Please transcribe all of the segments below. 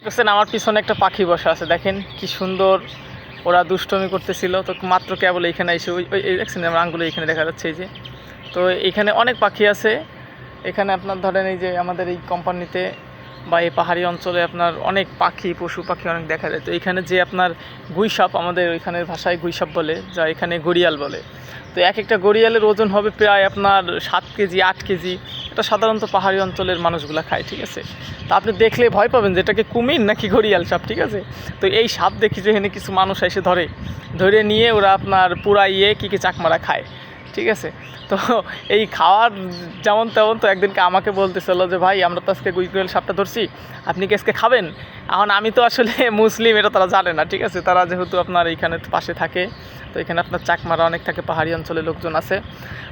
দেখছেন আমার পিছনে একটা পাখি বসা আছে, দেখেন কি সুন্দর। ওরা দুষ্টমি করতেছিল, তো মাত্র কেবল এইখানে এসে ওই ওই দেখছেন আমার আঙ্গুলে এখানে দেখা যাচ্ছে এই যে। তো এখানে অনেক পাখি আছে। এখানে আপনার ধরেন এই যে আমাদের এই কোম্পানিতে বা এই পাহাড়ি অঞ্চলে আপনার অনেক পাখি পশু পাখি অনেক দেখা যায়। তো এখানে যে আপনার গুইসাপ, আমাদের ওইখানের ভাষায় গুইসাপ বলে, যা এখানে গড়িয়াল বলে। তো এক একটা গড়িয়ালের ওজন হবে প্রায় আপনার 7 কেজি 8 কেজি। এটা সাধারণত পাহাড়ি অঞ্চলের মানুষগুলা খায়, ঠিক আছে। তা আপনি দেখলে ভয় পাবেন যে এটাকে কুমির নাকি গড়িয়াল সাপ, ঠিক আছে। তো এই সাপ দেখি যে এখানে কিছু মানুষ এসে ধরে নিয়ে ওরা আপনার পুরাইয়ে কী চাকমারা খায়, ঠিক আছে। তো এই খাওয়ার যেমন তেমন, তো একদিনকে আমাকে বলতেছিল যে ভাই আমরা তো আজকে গড়িয়াল সাপটা ধরছি, আপনি কি আজকে খাবেন? এখন আমি তো আসলে মুসলিম, এটা তারা জানে না, ঠিক আছে। তারা যেহেতু আপনার এইখানে পাশে থাকে, তো এখানে আপনার চাকমারা অনেক থাকে, পাহাড়ি অঞ্চলে লোকজন আছে,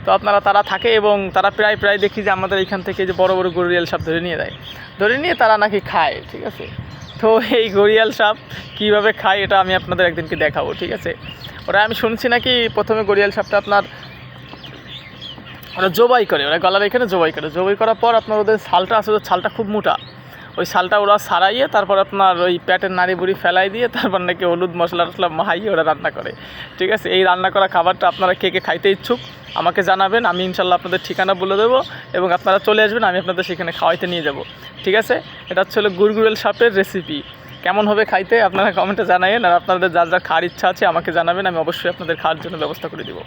তো তারা থাকে এবং তারা প্রায় দেখি যে আমাদের এইখান থেকে যে বড় বড় গড়িয়াল সাপ ধরে নিয়ে তারা নাকি খায়, ঠিক আছে। তো এই গড়িয়াল সাপ কীভাবে খায় এটা আমি আপনাদের একদিনকে দেখাবো, ঠিক আছে। আমি শুনছি নাকি প্রথমে গড়িয়াল সাপটা আপনার ওরা জবাই করে, ওরা গলার এখানে জবাই করার পর আপনার ওদের ছালটা আছে, ওদের ছালটা খুব মোটা, ওই ছালটা ওরা সারাইয়ে তারপর আপনার ওই পেটের নাড়ি বুড়ি ফেলাই দিয়ে তারপর নাকি হলুদ মশলা টশলা মাহাইয়ে ওরা রান্না করে, ঠিক আছে। এই রান্না করা খাবারটা আপনারা কে কে খাইতে ইচ্ছুক আমাকে জানাবেন, আমি ইনশাল্লাহ আপনাদের ঠিকানা বলে দেবো এবং আপনারা চলে আসবেন, আমি আপনাদের সেখানে খাওয়াইতে নিয়ে যাব, ঠিক আছে। এটা হচ্ছে গড়িয়াল সাপের রেসিপি। কেমন হবে খাইতে আপনারা কমেন্টে জানাবেন, আর আপনাদের যার খাওয়ার ইচ্ছা আছে আমাকে জানাবেন, আমি অবশ্যই আপনাদের খাওয়ার জন্য ব্যবস্থা করে দেবো।